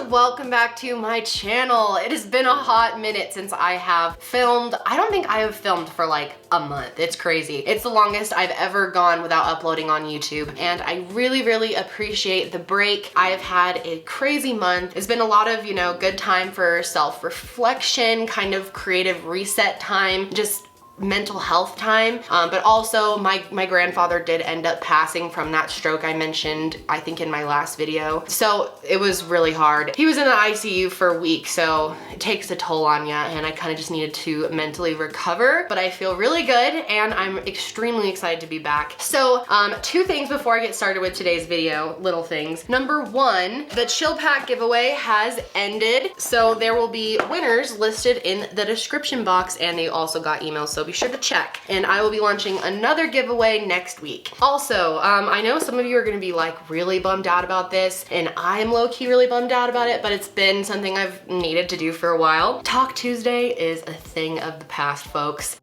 welcome back to my channel. It has been a hot minute since I have filmed. I don't think I have filmed for like a month. It's crazy. It's the longest I've ever gone without uploading on YouTube, and I really appreciate the break. I have had a crazy month. It's been a lot of, good time for self-reflection, kind of creative reset time, just mental health time, but also my grandfather did end up passing from that stroke I mentioned, I think in my last video. So it was really hard. He was in the ICU for a week, so it takes a toll on ya, and I kind of just needed to mentally recover, but I feel really good and I'm extremely excited to be back. So two things before I get started with today's video, little things. Number one, the Chill Pack giveaway has ended, so there will be winners listed in the description box, and they also got emails, so be sure to check. And I will be launching another giveaway next week. Also, I know some of you are gonna be like really bummed out about this, and I am low-key really bummed out about it, but it's been something I've needed to do for a while. Talk Tuesday is a thing of the past, folks.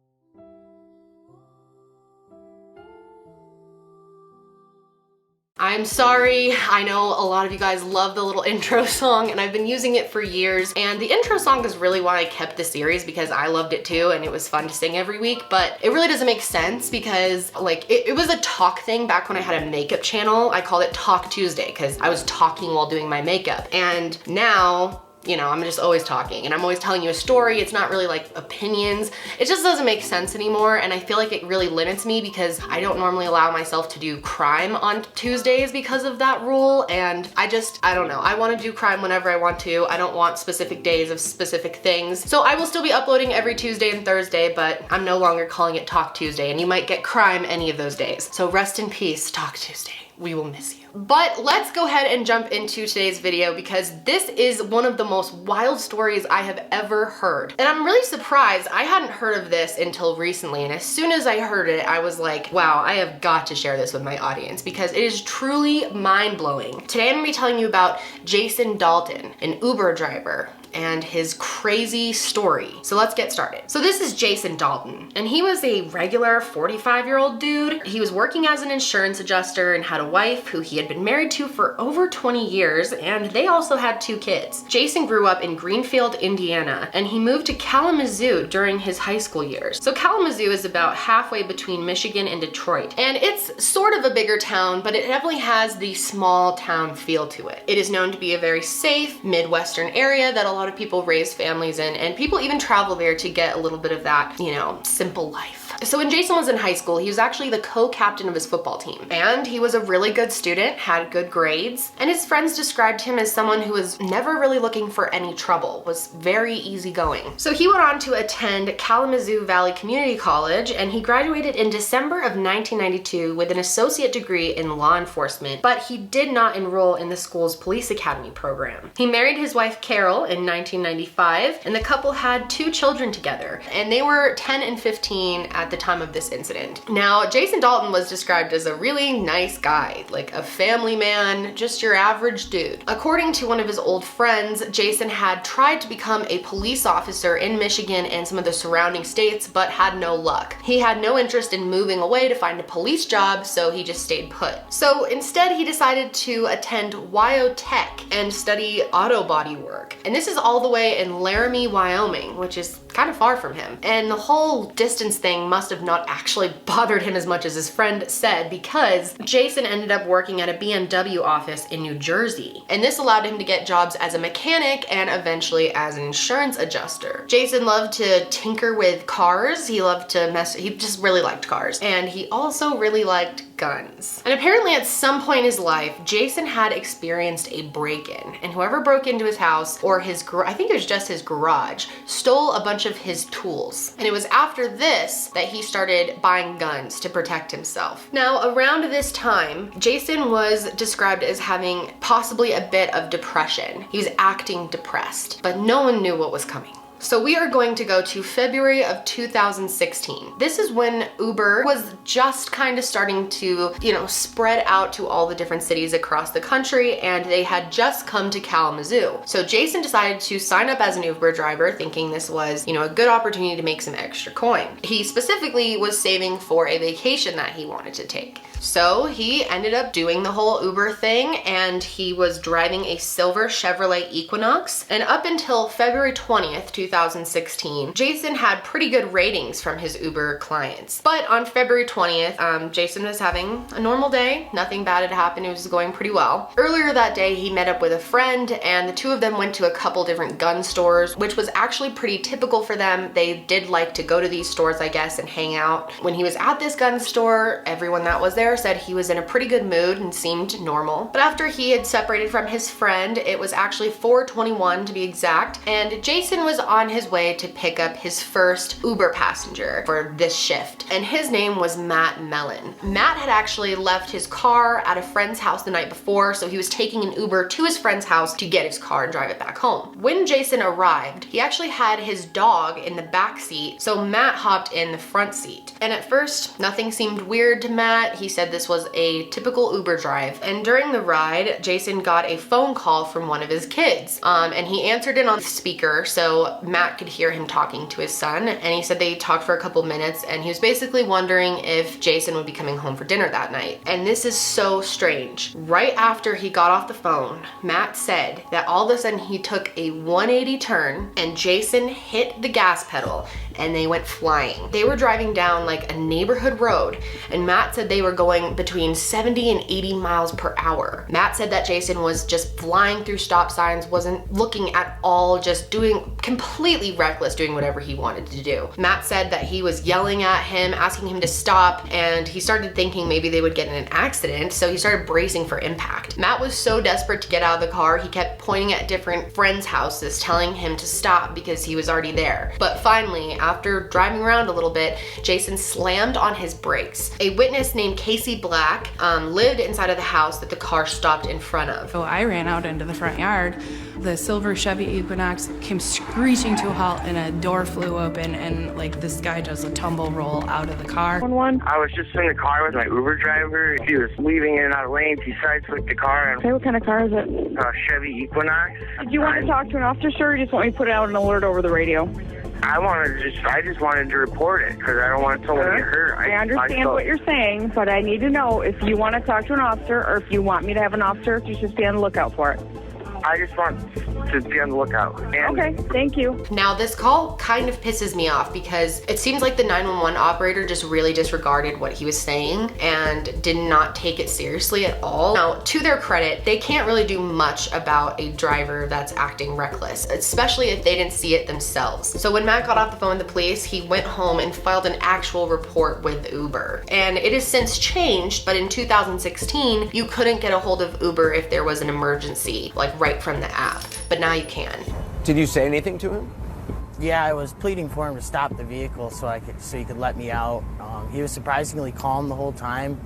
I'm sorry, I know a lot of you guys love the little intro song, and I've been using it for years, and the intro song is really why I kept the series, because I loved it too and it was fun to sing every week, but it really doesn't make sense because like it was a talk thing back when I had a makeup channel. I called it Talk Tuesday because I was talking while doing my makeup, and now I'm just always talking and I'm always telling you a story. It's not really like opinions. It just doesn't make sense anymore, and I feel like it really limits me because I don't normally allow myself to do crime on Tuesdays because of that rule, and I don't know. I want to do crime whenever I want to. I don't want specific days of specific things. So I will still be uploading every Tuesday and Thursday, but I'm no longer calling it Talk Tuesday, and you might get crime any of those days. So rest in peace, Talk Tuesday. We will miss you. But let's go ahead and jump into today's video because this is one of the most wild stories I have ever heard. And I'm really surprised. I hadn't heard of this until recently, and as soon as I heard it, I was like, wow, I have got to share this with my audience because it is truly mind-blowing. Today I'm gonna be telling you about Jason Dalton, an Uber driver, and his crazy story. So let's get started. So this is Jason Dalton, and he was a regular 45-year-old dude. He was working as an insurance adjuster and had a wife who he had been married to for over 20 years, and they also had 2 kids. Jason grew up in Greenfield, Indiana, and he moved to Kalamazoo during his high school years. So Kalamazoo is about halfway between Michigan and Detroit, and it's sort of a bigger town, but it definitely has the small town feel to it. It is known to be a very safe Midwestern area that a lot of people raise families in, and people even travel there to get a little bit of that, simple life. So when Jason was in high school, he was actually the co-captain of his football team, and he was a really good student, had good grades, and his friends described him as someone who was never really looking for any trouble, was very easygoing. So he went on to attend Kalamazoo Valley Community College, and he graduated in December of 1992 with an associate degree in law enforcement, but he did not enroll in the school's police academy program. He married his wife Carol in 1995, and the couple had 2 children together, and they were 10 and 15 at the time of this incident. Now, Jason Dalton was described as a really nice guy, like a family man, just your average dude. According to one of his old friends, Jason had tried to become a police officer in Michigan and some of the surrounding states, but had no luck. He had no interest in moving away to find a police job, so he just stayed put. So instead, he decided to attend WYO Tech and study auto body work. And this is all the way in Laramie, Wyoming, which is kind of far from him. And the whole distance thing must have not actually bothered him as much as his friend said, because Jason ended up working at a BMW office in New Jersey. And this allowed him to get jobs as a mechanic and eventually as an insurance adjuster. Jason loved to tinker with cars. He loved to he just really liked cars. And he also really liked guns. And apparently at some point in his life, Jason had experienced a break-in, and whoever broke into his house, or I think it was just his garage, stole a bunch of his tools. And it was after this that he started buying guns to protect himself. Now, around this time, Jason was described as having possibly a bit of depression. He was acting depressed, but no one knew what was coming. So we are going to go to February of 2016. This is when Uber was just kind of starting to, spread out to all the different cities across the country, and they had just come to Kalamazoo. So Jason decided to sign up as an Uber driver, thinking this was, a good opportunity to make some extra coin. He specifically was saving for a vacation that he wanted to take. So he ended up doing the whole Uber thing, and he was driving a silver Chevrolet Equinox. And up until February 20th, 2016, Jason had pretty good ratings from his Uber clients. But on February 20th, Jason was having a normal day. Nothing bad had happened. It was going pretty well. Earlier that day, he met up with a friend, and the two of them went to a couple different gun stores, which was actually pretty typical for them. They did like to go to these stores, I guess, and hang out. When he was at this gun store, everyone that was there said he was in a pretty good mood and seemed normal. But after he had separated from his friend, it was actually 4:21 to be exact, and Jason was on his way to pick up his first Uber passenger for this shift, and his name was Matt Mellon. Matt had actually left his car at a friend's house the night before, so he was taking an Uber to his friend's house to get his car and drive it back home. When Jason arrived, he actually had his dog in the back seat, so Matt hopped in the front seat. And at first, nothing seemed weird to Matt. He said this was a typical Uber drive. And during the ride, Jason got a phone call from one of his kids, and he answered it on the speaker so Matt could hear him talking to his son. And he said they talked for a couple minutes, and he was basically wondering if Jason would be coming home for dinner that night. And this is so strange. Right after he got off the phone, Matt said that all of a sudden he took a 180 turn and Jason hit the gas pedal and they went flying. They were driving down like a neighborhood road, and Matt said they were going between 70 and 80 miles per hour. Matt said that Jason was just flying through stop signs, wasn't looking at all, just doing completely reckless, doing whatever he wanted to do. Matt said that he was yelling at him, asking him to stop, and he started thinking maybe they would get in an accident, so he started bracing for impact. Matt was so desperate to get out of the car, he kept pointing at different friends' houses, telling him to stop because he was already there. But finally, after driving around a little bit, Jason slammed on his brakes. A witness named Casey Black lived inside of the house that the car stopped in front of. So I ran out into the front yard. The silver Chevy Equinox came screeching to a halt and a door flew open, and like this guy does a tumble roll out of the car. I was just in the car with my Uber driver. He was leaving in and out of lanes. He sideswiped the car. Okay, what kind of car is it? Chevy Equinox. Did you want to talk to an officer, sir, or you just want me to put out an alert over the radio? I just wanted to report it because I don't want someone to get hurt. I understand what you're saying, but I need to know if you want to talk to an officer or if you want me to have an officer, you should be on the lookout for it. I just want to be on the lookout. Okay, thank you. Now this call kind of pisses me off because it seems like the 911 operator just really disregarded what he was saying and did not take it seriously at all. Now, to their credit, they can't really do much about a driver that's acting reckless, especially if they didn't see it themselves. So when Matt got off the phone with the police, he went home and filed an actual report with Uber. And it has since changed, but in 2016, you couldn't get a hold of Uber if there was an emergency, like right from the app, but now you can. Did you say anything to him? Yeah, I was pleading for him to stop the vehicle so he could let me out. He was surprisingly calm the whole time.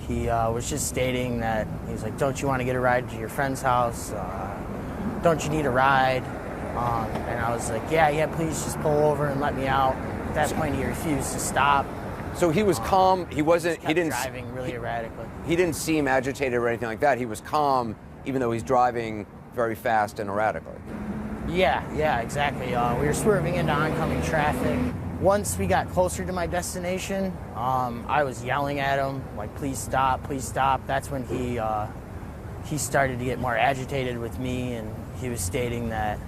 He was just stating that he's like, "Don't you want to get a ride to your friend's house? Don't you need a ride?" And I was like, "Yeah, please just pull over and let me out." At that point, he refused to stop. So he was calm. He wasn't. He didn't driving really erratically. He didn't seem agitated or anything like that. He was calm, even though he's driving very fast and erratically. Yeah, exactly. We were swerving into oncoming traffic. Once we got closer to my destination, I was yelling at him, like, please stop, please stop. That's when he started to get more agitated with me, and he was stating that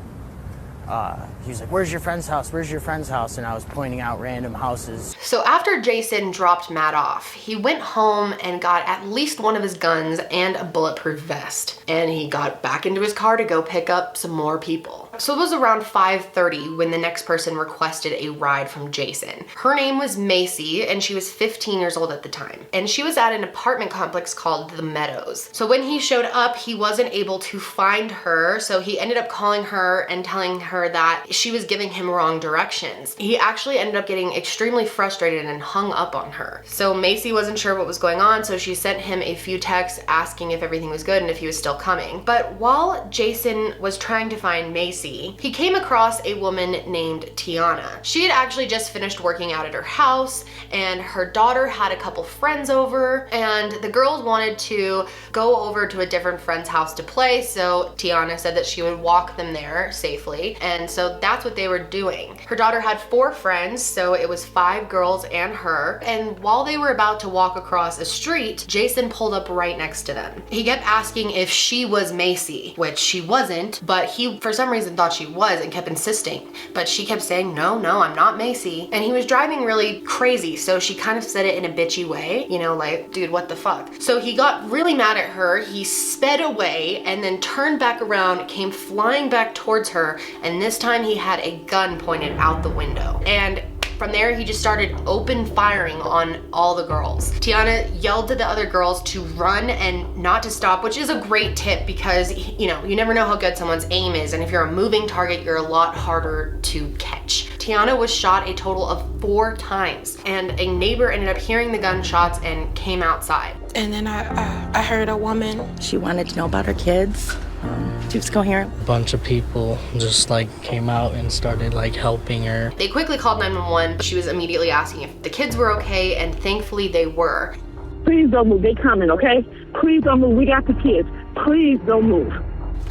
he was like, "Where's your friend's house? Where's your friend's house?" And I was pointing out random houses. So after Jason dropped Matt off, he went home and got at least one of his guns and a bulletproof vest. And he got back into his car to go pick up some more people. So it was around 5:30 when the next person requested a ride from Jason. Her name was Macy, and she was 15 years old at the time. And she was at an apartment complex called The Meadows. So when he showed up, he wasn't able to find her, so he ended up calling her and telling her that she was giving him wrong directions. He actually ended up getting extremely frustrated and hung up on her. So Macy wasn't sure what was going on, so she sent him a few texts asking if everything was good and if he was still coming. But while Jason was trying to find Macy, Macy, he came across a woman named Tiana. She had actually just finished working out at her house, and her daughter had a couple friends over, and the girls wanted to go over to a different friend's house to play, so Tiana said that she would walk them there safely, and so that's what they were doing. Her daughter had 4 friends, so it was 5 girls and her, and while they were about to walk across a street, Jason pulled up right next to them. He kept asking if she was Macy, which she wasn't, but he for some reason thought she was and kept insisting, but she kept saying, no, I'm not Macy. And he was driving really crazy, so she kind of said it in a bitchy way, you know, like, dude, what the fuck? So he got really mad at her, he sped away and then turned back around, came flying back towards her, and this time he had a gun pointed out the window. And from there, he just started open firing on all the girls. Tiana yelled to the other girls to run and not to stop, which is a great tip because, you know, you never know how good someone's aim is, and if you're a moving target, you're a lot harder to catch. Tiana was shot a total of 4 times, and a neighbor ended up hearing the gunshots and came outside. And then I heard a woman. She wanted to know about her kids. She was coherent. A bunch of people just like came out and started like helping her. They quickly called 911, but she was immediately asking if the kids were okay, and thankfully they were. Please don't move. They coming, okay? Please don't move. We got the kids. Please don't move.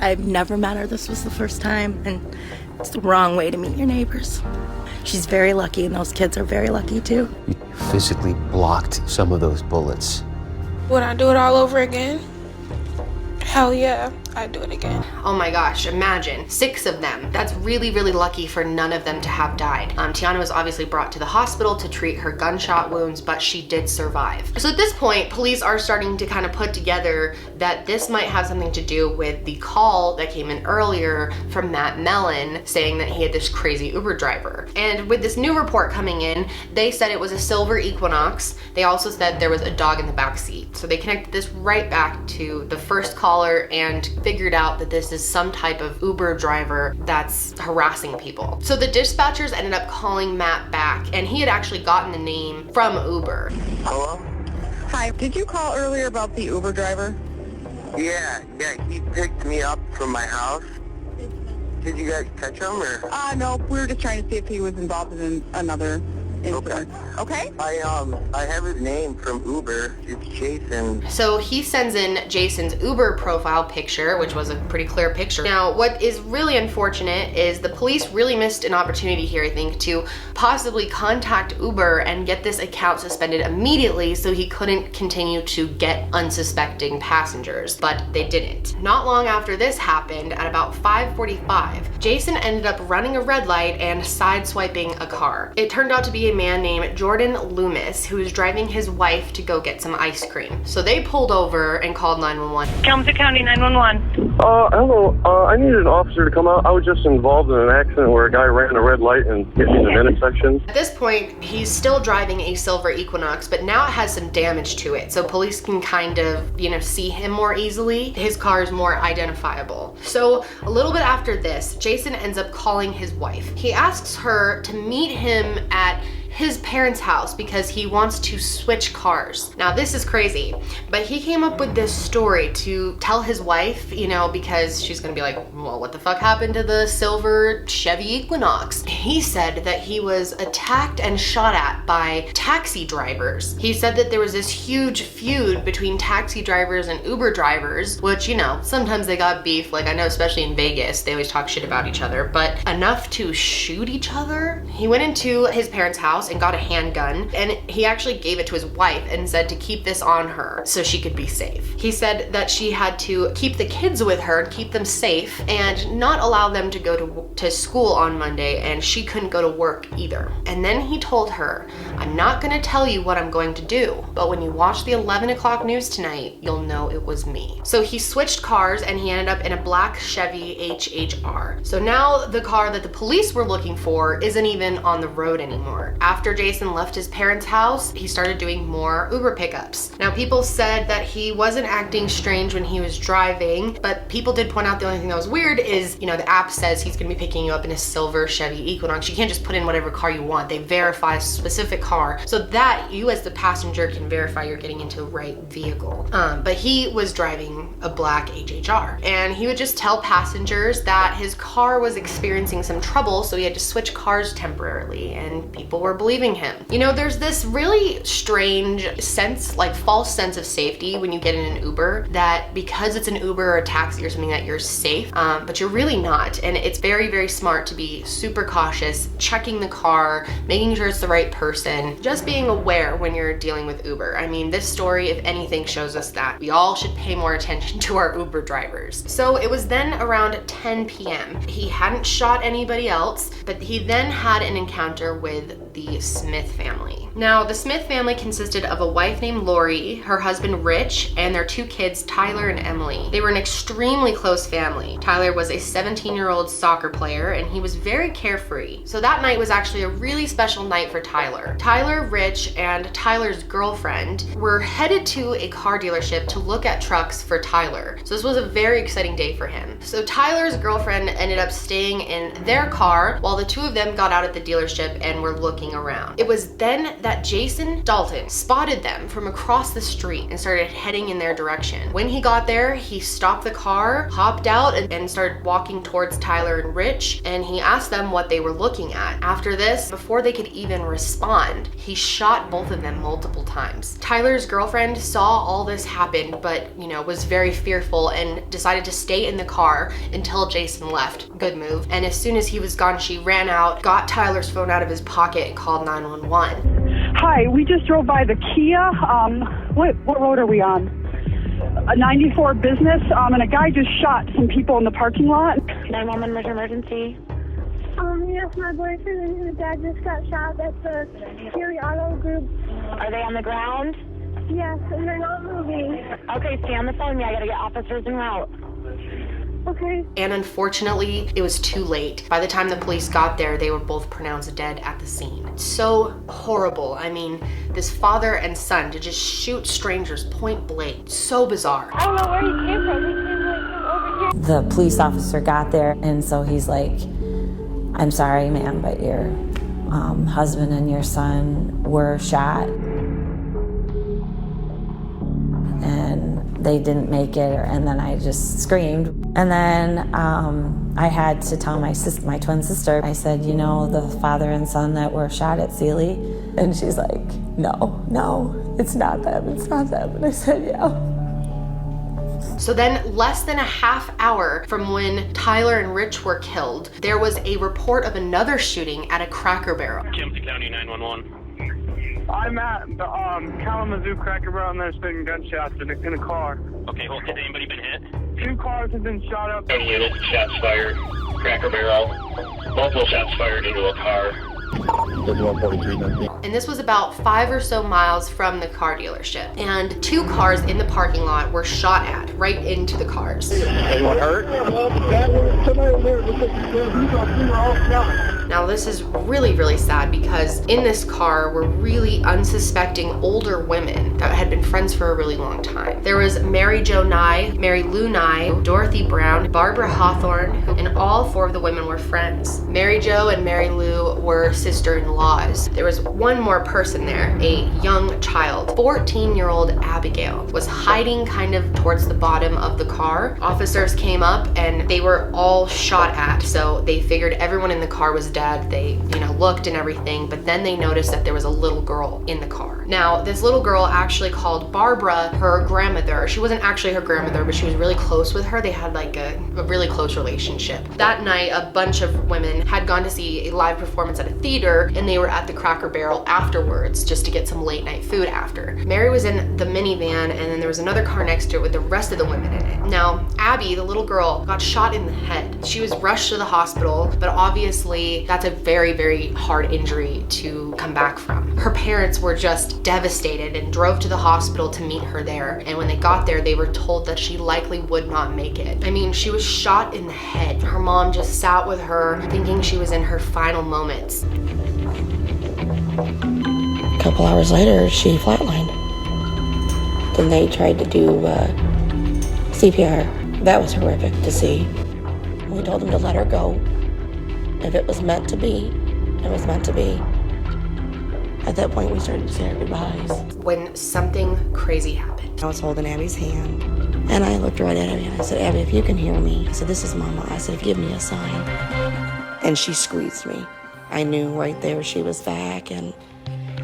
I've never met her. This was the first time, and it's the wrong way to meet your neighbors. She's very lucky, and those kids are very lucky too. You physically blocked some of those bullets. Would I do it all over again? Hell yeah, I'd do it again. Oh my gosh, imagine 6 of them. That's really, really lucky for none of them to have died. Tiana was obviously brought to the hospital to treat her gunshot wounds, but she did survive. So at this point, police are starting to kind of put together that this might have something to do with the call that came in earlier from Matt Mellon saying that he had this crazy Uber driver. And with this new report coming in, they said it was a silver Equinox. They also said there was a dog in the back seat. So they connected this right back to the first caller and figured out that this is some type of Uber driver that's harassing people. So the dispatchers ended up calling Matt back, and he had actually gotten the name from Uber. Hello? Hi, did you call earlier about the Uber driver? Yeah, he picked me up from my house. Did you guys catch him, or? No, we were just trying to see if he was involved in another incident. Okay? I have his name from Uber. It's Jason. So he sends in Jason's Uber profile picture, which was a pretty clear picture. Now, what is really unfortunate is the police really missed an opportunity here, I think, to possibly contact Uber and get this account suspended immediately so he couldn't continue to get unsuspecting passengers, but they didn't. Not long after this happened, at about 5:45, Jason ended up running a red light and sideswiping a car. It turned out to be a man named Jordan Loomis who was driving his wife to go get some ice cream. So they pulled over and called 911. Kalamazoo County 911. Hello. I needed an officer to come out. I was just involved in an accident where a guy ran a red light and hit me in an intersection. At this point, he's still driving a silver Equinox, but now it has some damage to it, so police can kind of, you know, see him more easily. His car is more identifiable. So a little bit after this, Jason ends up calling his wife. He asks her to meet him at his parents' house because he wants to switch cars. Now this is crazy, but he came up with this story to tell his wife, you know, because she's gonna be like, well, what the fuck happened to the silver Chevy Equinox? He said that he was attacked and shot at by taxi drivers. He said that there was this huge feud between taxi drivers and Uber drivers, which, you know, sometimes they got beef. Like I know, especially in Vegas, they always talk shit about each other, but enough to shoot each other? He went into his parents' house and got a handgun, and he actually gave it to his wife and said to keep this on her so she could be safe. He said that she had to keep the kids with her and keep them safe and not allow them to go to school on Monday, and she couldn't go to work either. And then he told her, I'm not gonna tell you what I'm going to do, but when you watch the 11 o'clock news tonight, you'll know it was me. So he switched cars and he ended up in a black Chevy HHR. So now the car that the police were looking for isn't even on the road anymore. After Jason left his parents' house, he started doing more Uber pickups. Now, people said that he wasn't acting strange when he was driving, but people did point out the only thing that was weird is, you know, the app says he's gonna be picking you up in a silver Chevy Equinox. You can't just put in whatever car you want. They verify a specific car so that you as the passenger can verify you're getting into the right vehicle. But he was driving a black HHR, and he would just tell passengers that his car was experiencing some trouble, so he had to switch cars temporarily, and people were believing him. You know, there's this really strange sense, like false sense of safety when you get in an Uber, that because it's an Uber or a taxi or something that you're safe, but you're really not. And it's very, very smart to be super cautious, checking the car, making sure it's the right person, just being aware when you're dealing with Uber. I mean, this story, if anything, shows us that we all should pay more attention to our Uber drivers. So it was then around 10 p.m. He hadn't shot anybody else, but he then had an encounter with the Smith family. Now, the Smith family consisted of a wife named Lori, her husband Rich, and their two kids, Tyler and Emily. They were an extremely close family. Tyler was a 17-year-old soccer player, and he was very carefree. So that night was actually a really special night for Tyler. Tyler, Rich, and Tyler's girlfriend were headed to a car dealership to look at trucks for Tyler. So this was a very exciting day for him. So Tyler's girlfriend ended up staying in their car while the two of them got out at the dealership and were looking around. It was then that Jason Dalton spotted them from across the street and started heading in their direction. When he got there, he stopped the car, hopped out, and started walking towards Tyler and Rich, and he asked them what they were looking at. After this, before they could even respond, he shot both of them multiple times. Tyler's girlfriend saw all this happen, but, you know, was very fearful and decided to stay in the car until Jason left. Good move. And as soon as he was gone, she ran out, got Tyler's phone out of his pocket, and called 911. Hi, we just drove by the Kia. What road are we on? 94 Business, and a guy just shot some people in the parking lot. 911, emergency. Yes, my boyfriend and his dad just got shot at the Fury Auto Group. Are they on the ground? Yes, and they're not moving. Okay, stay on the phone. I gotta get officers en route. Okay. And unfortunately, it was too late. By the time the police got there, they were both pronounced dead at the scene. So horrible. I mean, this father and son to just shoot strangers point blank. So bizarre. I don't know where he came from. He came like from over here. The police officer got there, and so he's like, I'm sorry, ma'am, but your husband and your son were shot. And they didn't make it, and then I just screamed. And then I had to tell my twin sister, I said, you know, the father and son that were shot at Sealy? And she's like, no, it's not them. And I said, yeah. So then, less than a half hour from when Tyler and Rich were killed, there was a report of another shooting at a Cracker Barrel. Kempsey County 911. I'm at the Kalamazoo Cracker Barrel, and there's been gunshots in a car. Okay, hold. Has anybody been hit? 2 cars have been shot up. Unit, shots fired. Cracker Barrel. Multiple shots fired into a car. And this was about 5 or so miles from the car dealership. And 2 cars in the parking lot were shot at, right into the cars. Anyone hurt? Now this is really, really sad because in this car were really unsuspecting older women that had been friends for a really long time. There was Mary Jo Nye, Mary Lou Nye, Dorothy Brown, Barbara Hawthorne, and all 4 of the women were friends. Mary Jo and Mary Lou were sister-in-laws. There was one more person there, a young child. 14-year-old Abigail was hiding kind of towards the bottom of the car. Officers came up and they were all shot at, so they figured everyone in the car was dead. They, looked and everything, but then they noticed that there was a little girl in the car. Now, this little girl actually called Barbara her grandmother. She wasn't actually her grandmother, but she was really close with her. They had like a really close relationship. That night, a bunch of women had gone to see a live performance at a theater, and they were at the Cracker Barrel afterwards just to get some late night food after. Mary was in the minivan, and then there was another car next to it with the rest of the women in it. Now, Abby, the little girl, got shot in the head. She was rushed to the hospital, but obviously that's a very, very hard injury to come back from. Her parents were just devastated and drove to the hospital to meet her there. And when they got there, they were told that she likely would not make it. I mean, she was shot in the head. Her mom just sat with her thinking she was in her final moments. A couple hours later, she flatlined. Then they tried to do CPR. That was horrific to see. We told them to let her go. If it was meant to be, it was meant to be. At that point, we started to say our goodbyes. When something crazy happened. I was holding Abby's hand, and I looked right at Abby, and I said, Abby, if you can hear me, I said, this is Mama. I said, give me a sign. And she squeezed me. I knew right there she was back, and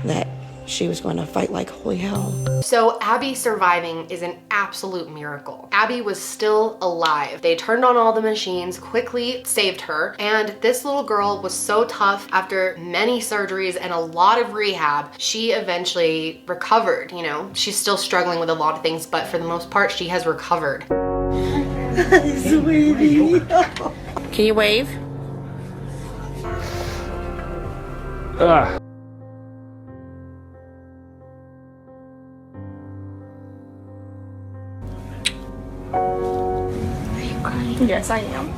that she was going to fight like holy hell. So Abby surviving is an absolute miracle. Abby was still alive. They turned on all the machines, quickly saved her, and this little girl was so tough. After many surgeries and a lot of rehab, she eventually recovered. You know, she's still struggling with a lot of things, but for the most part, she has recovered. Sweetie. Can you wave? Yes, I am.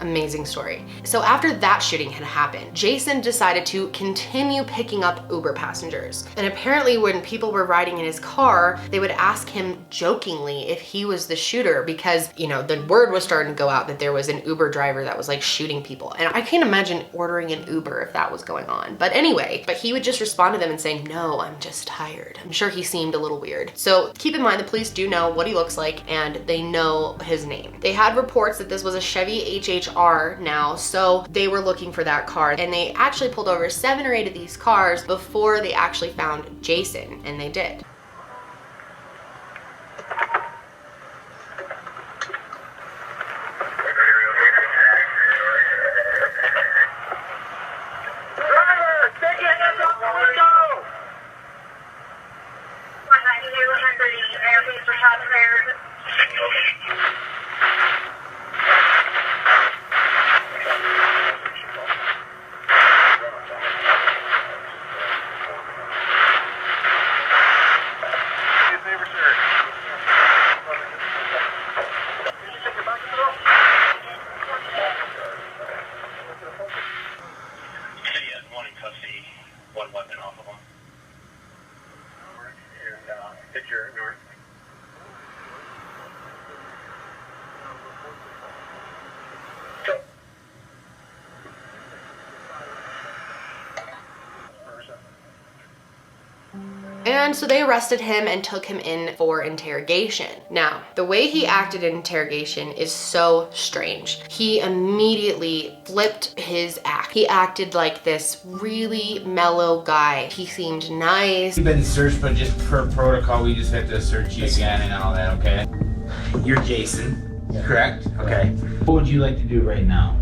Amazing story. So after that shooting had happened, Jason decided to continue picking up Uber passengers. And apparently when people were riding in his car, they would ask him jokingly if he was the shooter because, you know, the word was starting to go out that there was an Uber driver that was like shooting people. And I can't imagine ordering an Uber if that was going on. But anyway, he would just respond to them and say, no, I'm just tired. I'm sure he seemed a little weird. So keep in mind, the police do know what he looks like and they know his name. They had reports that this was a Chevy HHR now, so they were looking for that car, and they actually pulled over 7 or 8 of these cars before they actually found Jason, and they did. And so they arrested him and took him in for interrogation. Now, the way he acted in interrogation is so strange. He immediately flipped his act. He acted like this really mellow guy. He seemed nice. You've been searched, but just per protocol, we just have to search you again and all that, okay? You're Jason, correct? Okay. What would you like to do right now?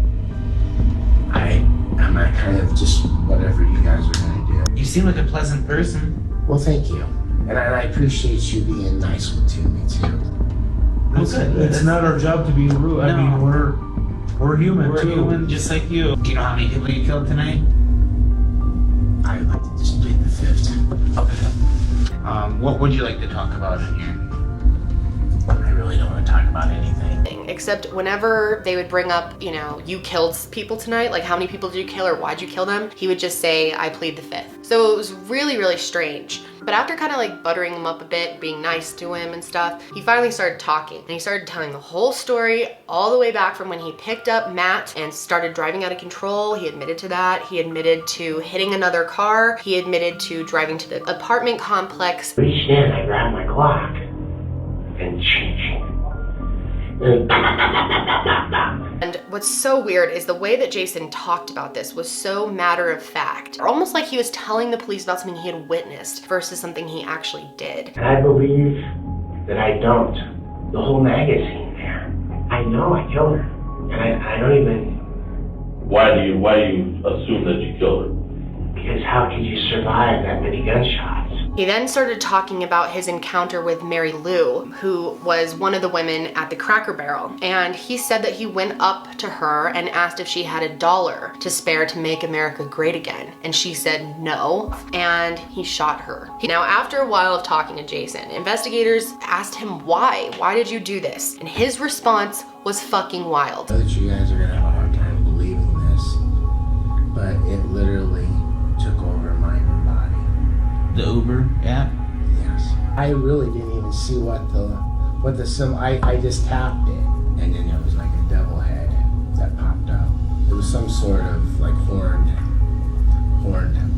I'm not kind of just whatever you guys are gonna do. You seem like a pleasant person. Well, thank you. And I appreciate you being nice to me, too. It's not our job to be rude. I mean, we're human, too. We're human just like you. Do you know how many people you killed tonight? I would like to just plead the fifth. Okay. What would you like to talk about in here? I really don't want to talk about anything. Except whenever they would bring up, you know, you killed people tonight, like how many people did you kill or why'd you kill them? He would just say, I plead the fifth. So it was really, really strange. But after kind of like buttering him up a bit, being nice to him and stuff, he finally started talking. And he started telling the whole story all the way back from when he picked up Matt and started driving out of control. He admitted to that. He admitted to hitting another car. He admitted to driving to the apartment complex. Reached in, I grabbed my Glock and And what's so weird is the way that Jason talked about this was so matter of fact, or almost like he was telling the police about something he had witnessed versus something he actually did. And I believe that I don't. The whole magazine there. I know I killed her. And I don't even... Why do you assume that you killed her? Because how could you survive that many gunshots? He then started talking about his encounter with Mary Lou, who was one of the women at the Cracker Barrel. And he said that he went up to her and asked if she had $1 to spare to make America great again. And she said no, and he shot her. Now, after a while of talking to Jason, investigators asked him why. Why did you do this? And his response was fucking wild. I know that you guys are gonna have a hard time believing this, but it literally took The Uber app? Yes. I really didn't even see what the symbol. I just tapped it, and then it was like a devil head that popped up. It was some sort of like horned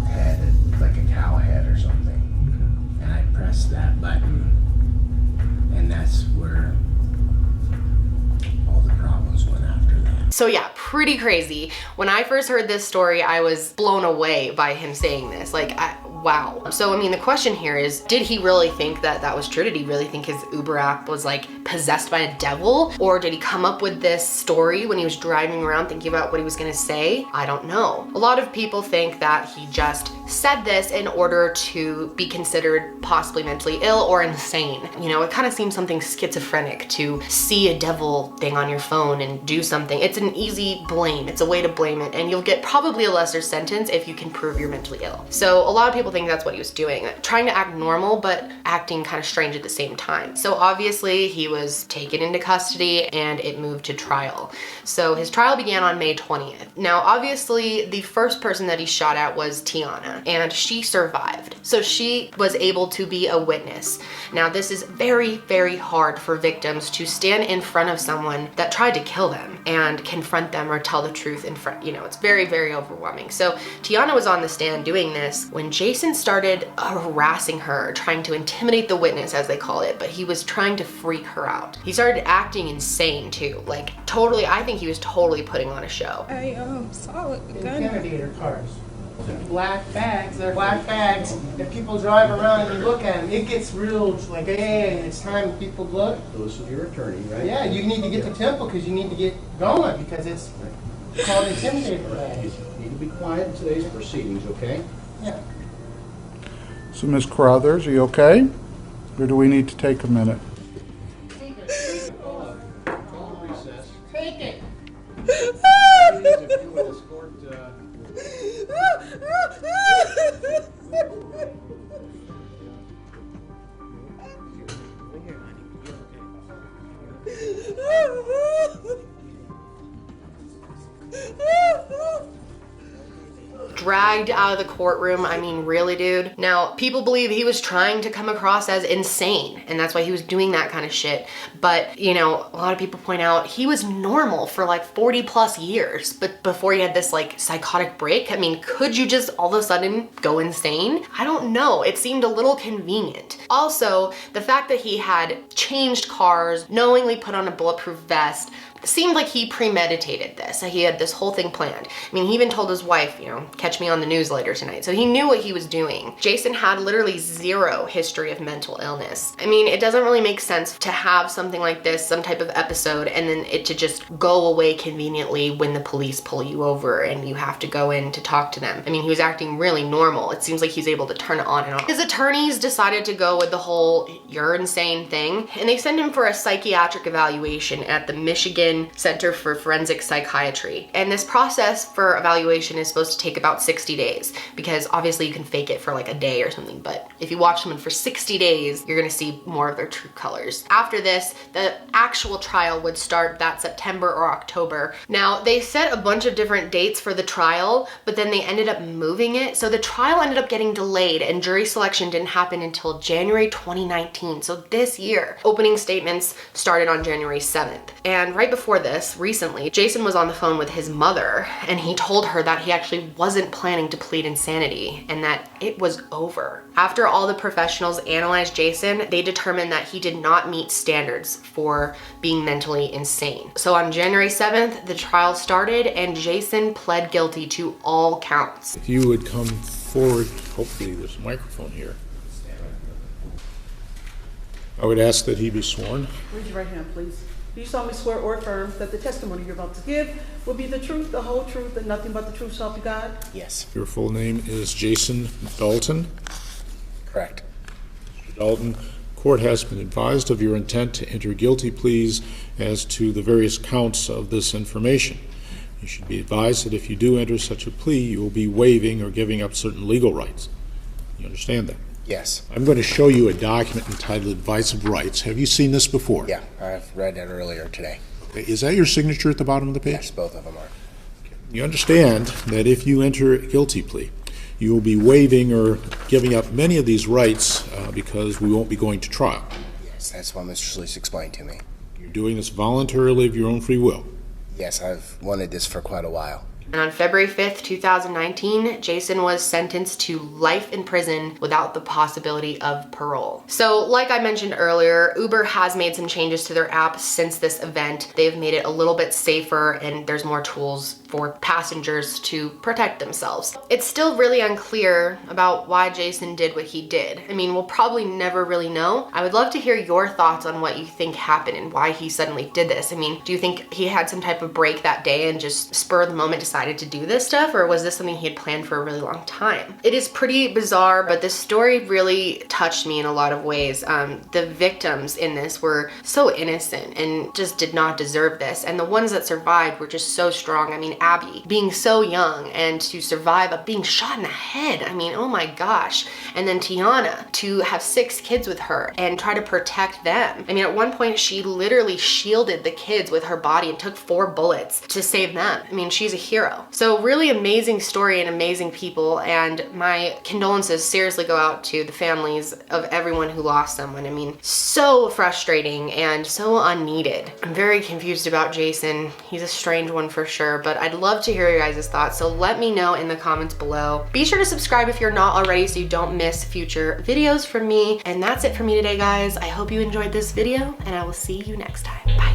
head, like a cow head or something. And I pressed that button, and that's where all the problems went after that. So yeah, pretty crazy. When I first heard this story, I was blown away by him saying this. Like, wow. So, I mean, the question here is, did he really think that that was true? Did he really think his Uber app was like possessed by a devil? Or did he come up with this story when he was driving around thinking about what he was gonna say? I don't know. A lot of people think that he just said this in order to be considered possibly mentally ill or insane. You know, it kind of seems something schizophrenic to see a devil thing on your phone and do something. It's an easy blame. It's a way to blame it, and you'll get probably a lesser sentence if you can prove you're mentally ill. So a lot of people think that's what he was doing, trying to act normal but acting kind of strange at the same time. So obviously he was taken into custody and it moved to trial. So his trial began on May 20th. Now obviously the first person that he shot at was Tiana, and she survived. So she was able to be a witness. Now this is very, very hard for victims to stand in front of someone that tried to kill them and confront them or tell the truth in front. You know, it's very, very overwhelming. So Tiana was on the stand doing this when Jason started harassing her, trying to intimidate the witness, as they call it, but he was trying to freak her out. He started acting insane too, like totally, I think he was totally putting on a show. I saw it. Intimidator cars. Black bags. They're black bags. If people drive around and you look at them, it gets real like, hey, it's time people look. So this is your attorney, right? Yeah, you need to get to Temple because you need to get going because it's called intimidator bags. You need to be quiet in today's proceedings, okay? Yeah. So, Ms. Carruthers, are you okay? Or do we need to take a minute? Take it. Dragged out of the courtroom. I mean, really, dude? Now, people believe he was trying to come across as insane, and that's why he was doing that kind of shit. But, you know, a lot of people point out he was normal for like 40 plus years, but before he had this like psychotic break, I mean, could you just all of a sudden go insane? I don't know. It seemed a little convenient. Also, the fact that he had changed cars, knowingly put on a bulletproof vest, seemed like he premeditated this. He had this whole thing planned. I mean, he even told his wife, you know, catch me on the news later tonight. So he knew what he was doing. Jason had literally zero history of mental illness. I mean, it doesn't really make sense to have something like this, some type of episode, and then it to just go away conveniently when the police pull you over and you have to go in to talk to them. I mean, he was acting really normal. It seems like he's able to turn it on and off. His attorneys decided to go with the whole you're insane thing, and they sent him for a psychiatric evaluation at the Michigan Center for Forensic Psychiatry. And this process for evaluation is supposed to take about 60 days because obviously you can fake it for like a day or something, but if you watch someone for 60 days, you're gonna see more of their true colors. After this, the actual trial would start that September or October. Now, they set a bunch of different dates for the trial, but then they ended up moving it. So the trial ended up getting delayed and jury selection didn't happen until January 2019. So this year, opening statements started on January 7th. And right before this, recently, Jason was on the phone with his mother and he told her that he actually wasn't planning to plead insanity and that it was over. After all the professionals analyzed Jason, they determined that he did not meet standards for being mentally insane. So on January 7th, the trial started and Jason pled guilty to all counts. If you would come forward, hopefully there's a microphone here. I would ask that he be sworn. Raise your right hand, please. Do you solemnly swear or affirm that the testimony you're about to give will be the truth, the whole truth, and nothing but the truth, so help you God? Yes. Your full name is Jason Dalton? Correct. Mr. Dalton, court has been advised of your intent to enter guilty pleas as to the various counts of this information. You should be advised that if you do enter such a plea, you will be waiving or giving up certain legal rights. You understand that? Yes. I'm going to show you a document entitled Advice of Rights. Have you seen this before? Yeah, I've read that earlier today. Okay. Is that your signature at the bottom of the page? Yes, both of them are. You understand that if you enter a guilty plea, you will be waiving or giving up many of these rights because we won't be going to trial. Yes, that's what Mr. Solis explained to me. You're doing this voluntarily of your own free will. Yes, I've wanted this for quite a while. And on February 5th, 2019, Jason was sentenced to life in prison without the possibility of parole. So like I mentioned earlier, Uber has made some changes to their app since this event. They've made it a little bit safer and there's more tools for passengers to protect themselves. It's still really unclear about why Jason did what he did. I mean, we'll probably never really know. I would love to hear your thoughts on what you think happened and why he suddenly did this. I mean, do you think he had some type of break that day and just spur of the moment decided to do this stuff, or was this something he had planned for a really long time? It is pretty bizarre, but this story really touched me in a lot of ways. The victims in this were so innocent and just did not deserve this, and the ones that survived were just so strong. I mean, Abby being so young and to survive of being shot in the head, I mean, oh my gosh. And then Tiana to have 6 kids with her and try to protect them. I mean, at one point she literally shielded the kids with her body and took 4 bullets to save them. I mean, she's a hero. So really amazing story and amazing people, and my condolences seriously go out to the families of everyone who lost someone. I mean, so frustrating and so unneeded. I'm very confused about Jason. He's a strange one for sure, but I'd love to hear your guys' thoughts, so let me know in the comments below. Be sure to subscribe if you're not already so you don't miss future videos from me. And that's it for me today, guys. I hope you enjoyed this video, and I will see you next time. Bye.